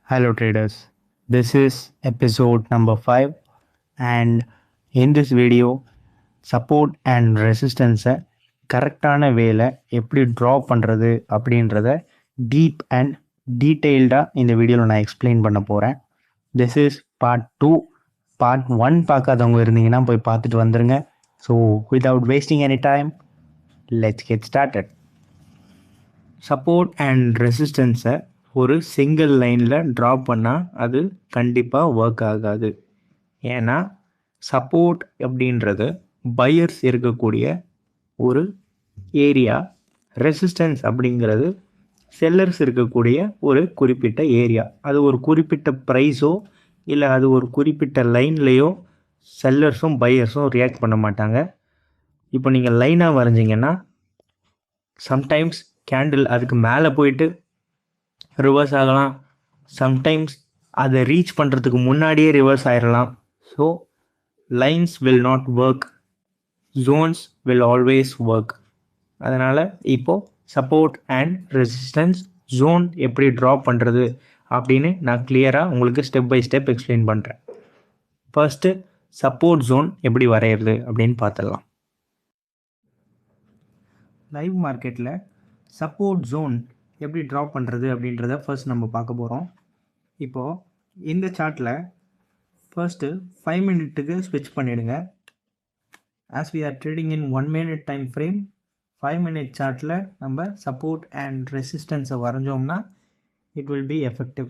Hello traders, this is episode number 5 and in this video support and resistance கரெக்டான வேல எப்படி draw பண்ணுறது அப்படின்றத டீப் அண்ட் டீட்டெயில்டாக இந்த வீடியோவில் நான் எக்ஸ்பிளைன் பண்ண போகிறேன். This is part 2. பார்ட் 1 பார்க்காதவங்க இருந்தீங்கன்னா போய் பார்த்துட்டு வந்துடுங்க. So without wasting any time let's get started. Support and ரெசிஸ்டன்ஸை ஒரு சிங்கிள் லைனில் ட்ரா பண்ணால் அது கண்டிப்பாக ஒர்க் ஆகாது. ஏன்னா சப்போர்ட் அப்படின்றது பையர்ஸ் இருக்கக்கூடிய ஒரு ஏரியா, ரெசிஸ்டன்ஸ் அப்படிங்கிறது செல்லர்ஸ் இருக்கக்கூடிய ஒரு குறிப்பிட்ட ஏரியா. அது ஒரு குறிப்பிட்ட ப்ரைஸோ இல்லை அது ஒரு குறிப்பிட்ட லைன்லேயோ செல்லர்ஸும் பையர்ஸும் ரியாக்ட் பண்ண மாட்டாங்க. இப்போ நீங்கள் லைனாக வரைஞ்சிங்கன்னா சம்டைம்ஸ் கேண்டில் அதுக்கு மேலே போயிட்டு ரிவர்ஸ் ஆகலாம், சம்டைம்ஸ் அதை ரீச் பண்ணுறதுக்கு முன்னாடியே ரிவர்ஸ் ஆயிடலாம். So lines will not work, Jones will always work. அதனால் இப்போது சப்போர்ட் அண்ட் ரெசிஸ்டன்ஸ் ஜோன் எப்படி ட்ரா பண்ணுறது அப்படின்னு நான் கிளியராக உங்களுக்கு ஸ்டெப் பை ஸ்டெப் எக்ஸ்பிளைன் பண்ணுறேன். ஃபர்ஸ்ட்டு சப்போர்ட் ஜோன் எப்படி வரைகிறது அப்படின்னு பார்த்துடலாம். லைவ் மார்க்கெட்டில் சப்போர்ட் ஜோன் எப்படி ட்ரா பண்ணுறது அப்படின்றத ஃபர்ஸ்ட் நம்ம பார்க்க போகிறோம். இப்போது இந்த சார்ட்டில் ஃபர்ஸ்ட்டு 5 மினிட்டுக்கு ஸ்விட்ச் பண்ணிவிடுங்க. As we are trading in 1 minute time frame, 5 minute சார்ட்டில் நம்ம சப்போர்ட் அண்ட் ரெசிஸ்டன்ஸை வரைஞ்சோம்னா it will be effective.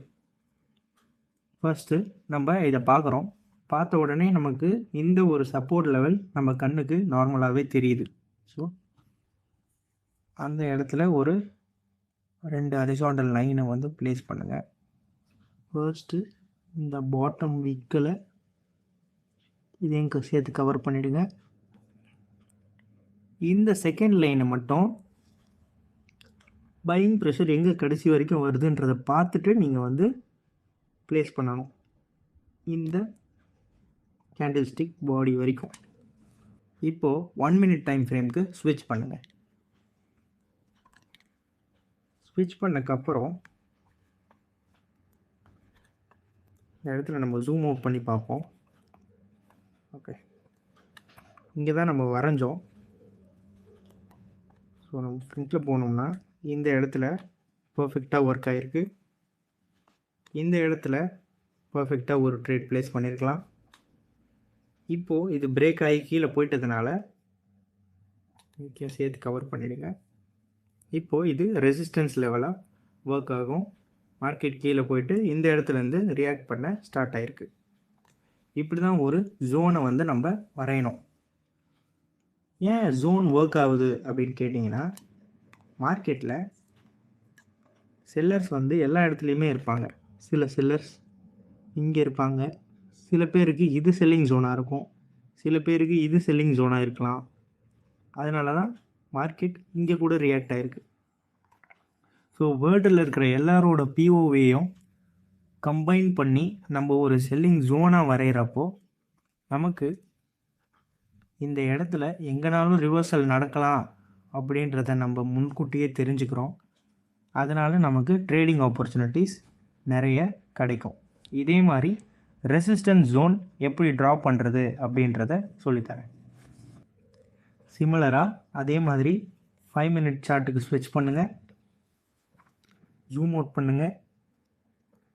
First நம்ம இதை பார்க்குறோம். பார்த்த உடனே நமக்கு இந்த ஒரு சப்போர்ட் லெவல் நம்ம கண்ணுக்கு நார்மலாகவே தெரியுது. ஸோ அந்த இடத்துல ஒரு 2 ஹரிசாண்டல் லைனை வந்து ப்ளேஸ் பண்ணுங்கள். ஃபர்ஸ்ட்டு இந்த பாட்டம் வீக்கில் இதையும் சேர்த்து கவர் பண்ணிவிடுங்க. இந்த செகண்ட் லைனை மட்டும் பையிங் ப்ரெஷர் எங்கே கடைசி வரைக்கும் வருதுன்றதை பார்த்துட்டு நீங்கள் வந்து ப்ளேஸ் பண்ணணும் இந்த கேண்டில் ஸ்டிக் பாடி வரைக்கும். இப்போது 1 மினிட் டைம் ஃப்ரேமுக்கு ஸ்விட்ச் பண்ணுங்கள். ஸ்விட்ச் பண்ணக்கப்புறம் இந்த இடத்துல நம்ம ஜூம் அவுட் பண்ணி பார்ப்போம். ஓகே, இங்கே தான் நம்ம வரைஞ்சோம். ஸோ நம்ம ஃப்ரண்ட்டில் போனோம்னா இந்த இடத்துல பர்ஃபெக்டாக ஒர்க் ஆகிருக்கு. இந்த இடத்துல பர்ஃபெக்டாக ஒரு ட்ரேட் ப்ளேஸ் பண்ணியிருக்கலாம். இப்போது இது பிரேக் ஆகி கீழே போயிட்டதுனால சேர்த்து கவர் பண்ணிவிடுங்க. இப்போது இது ரெசிஸ்டன்ஸ் லெவலாக ஒர்க் ஆகும். மார்க்கெட் கீழே போயிட்டு இந்த இடத்துலேருந்து ரியாக்ட் பண்ண ஸ்டார்ட் ஆகிருக்கு. இப்படி தான் ஒரு ஜோனை வந்து நம்ம வரையணும். ஏன் ஜோன் ஒர்க் ஆகுது அப்படின்னு கேட்டிங்கன்னா, மார்க்கெட்டில் செல்லர்ஸ் வந்து எல்லா இடத்துலையுமே இருப்பாங்க. சில செல்லர்ஸ் இங்கே இருப்பாங்க. சில பேருக்கு இது செல்லிங் ஜோனாக இருக்கும், சில பேருக்கு இது செல்லிங் ஜோனாக இருக்கலாம். அதனால தான் மார்க்கெட் இங்கே கூட ரியாக்ட் ஆகிருக்கு. ஸோ வேர்ல்டில் இருக்கிற எல்லாரோட பிஓவையும் கம்பைன் பண்ணி நம்ம ஒரு செல்லிங் ஜோனாக வரைகிறப்போ நமக்கு இந்த இடத்துல எங்கேனாலும் ரிவர்சல் நடக்கலாம் அப்படின்றத நம்ம முன்கூட்டியே தெரிஞ்சுக்கிறோம். அதனால் நமக்கு ட்ரேடிங் ஆப்பர்ச்சுனிட்டிஸ் நிறைய கிடைக்கும். இதே மாதிரி ரெசிஸ்டன்ஸ் ஜோன் எப்படி ட்ரா பண்ணுறது அப்படின்றத சொல்லித்தரேன். சிமிலராக அதே மாதிரி 5 மினிட் சார்ட்டுக்கு ஸ்விட்ச் பண்ணுங்கள். ஜூம் அவுட் பண்ணுங்கள்.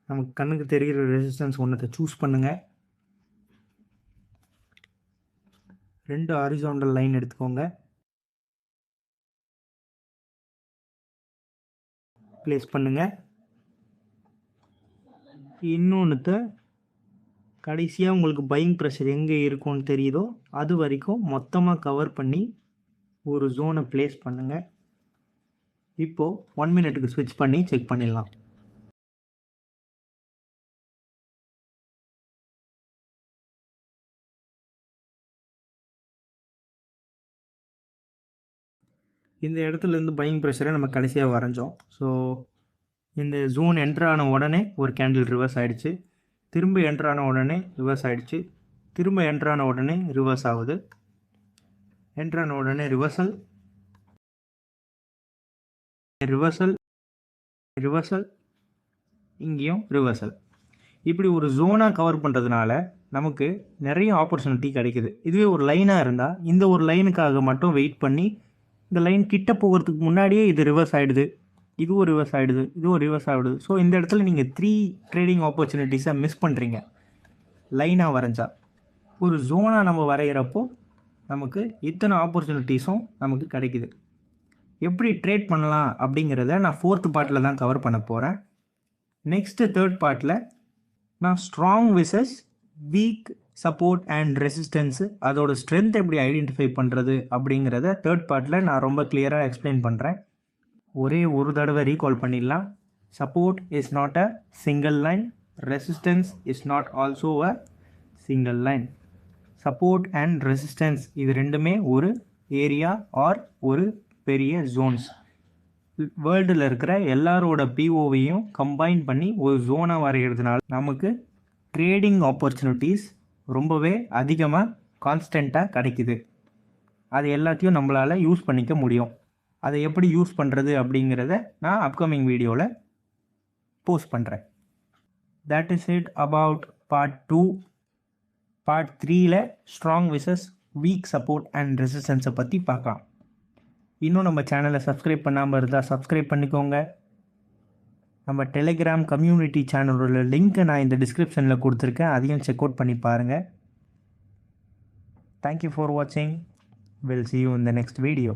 நமக்கு கண்ணுக்கு தெரிகிற ரெசிஸ்டன்ஸ் ஒன்றத்தை சூஸ் பண்ணுங்கள். 2 ஹாரிசாண்டல் லைன் எடுத்துக்கோங்க, ப்ளேஸ் பண்ணுங்கள். இன்னொன்றுத்த கடைசியாக உங்களுக்கு பையிங் ப்ரெஷர் எங்கே இருக்கும்னு தெரியுதோ அது வரைக்கும் மொத்தமாக கவர் பண்ணி ஒரு ஜோனை ப்ளேஸ் பண்ணுங்கள். இப்போது 1 மினிட்டுக்கு ஸ்விட்ச் பண்ணி செக் பண்ணிடலாம். இந்த இடத்துலேருந்து பையிங் ப்ரெஷரை நம்ம கடைசியாக வரைஞ்சோம். ஸோ இந்த ஜோன் என்ட்ரான உடனே ஒரு கேண்டில் ரிவர்ஸ் ஆகிடுச்சு, திரும்ப என்ட்ரான உடனே ரிவர்ஸ் ஆகிடுச்சு, திரும்ப என்ட்ரான உடனே ரிவர்ஸ் ஆகுது, என்ட்ரான உடனே ரிவர்சல், ரிவர்சல், ரிவர்சல், இங்கேயும் ரிவர்சல். இப்படி ஒரு ஜோனாக கவர் பண்ணுறதுனால நமக்கு நிறைய ஆப்பர்ச்சுனிட்டி கிடைக்குது. இதுவே ஒரு லைனாக இருந்தால் இந்த ஒரு லைனுக்காக மட்டும் வெயிட் பண்ணி இந்த லைன் கிட்ட போகிறதுக்கு முன்னாடியே இது ரிவர்ஸ் ஆகிடுது, இதுவும் ரிவர்ஸ் ஆகிடுது, இதுவும் ரிவர்ஸ் ஆகிடுது. ஸோ இந்த இடத்துல நீங்கள் 3 ட்ரேடிங் ஆப்பர்ச்சுனிட்டிஸை மிஸ் பண்ணுறீங்க. லைனாக வரைஞ்சா ஒரு ஜோனாக நம்ம வரைகிறப்போ நமக்கு இத்தனை ஆப்பர்ச்சுனிட்டிஸும் நமக்கு கிடைக்குது. எப்படி ட்ரேட் பண்ணலாம் அப்படிங்கிறத நான் 4th பார்ட்டில் தான் கவர் பண்ண போகிறேன். நெக்ஸ்ட்டு 3rd பார்ட்டில் நான் strong versus weak support and resistance அதோட ஸ்ட்ரென்த் எப்படி ஐடென்டிஃபை பண்ணுறது அப்படிங்கிறத 3rd பார்ட்டில் நான் ரொம்ப கிளியராக எக்ஸ்பிளைன் பண்ணுறேன். ஒரே ஒரு தடவை ரீகால் பண்ணிடலாம். Support is not a single line, resistance is not also a single line. Support and resistance இது ரெண்டுமே ஒரு ஏரியா ஆர் ஒரு பெரிய ஜோன்ஸ். வேர்ல்டில் இருக்கிற எல்லாரோட பிஓவையும் கம்பைன் பண்ணி ஒரு ஜோனாக வரைகிறதுனால நமக்கு ட்ரேடிங் ஆப்பர்ச்சுனிட்டிஸ் ரொம்பவே அதிகமாக கான்ஸ்டண்ட்டாக கிடைக்குது. அது எல்லாத்தையும் நம்மளால் யூஸ் பண்ணிக்க முடியும். அதை எப்படி யூஸ் பண்ணுறது அப்படிங்கிறத நான் அப்கமிங் வீடியோவில் போஸ்ட் பண்ணுறேன். That is it about part 2. Part 3ல் strong versus weak support and ரெசிஸ்டன்ஸை பற்றி பார்க்கலாம். இன்னும் நம்ம சேனலை சப்ஸ்கிரைப் பண்ணாமல் இருந்தால் சப்ஸ்கிரைப் பண்ணிக்கோங்க. நம்ம டெலிகிராம் கம்யூனிட்டி சேனலோட லிங்க்கை நான் இந்த டிஸ்கிரிப்ஷனில் கொடுத்துருக்கேன், அதையும் செக் அவுட் பண்ணி பாருங்கள். தேங்க்யூ ஃபார் வாட்சிங். Will see you in the next video.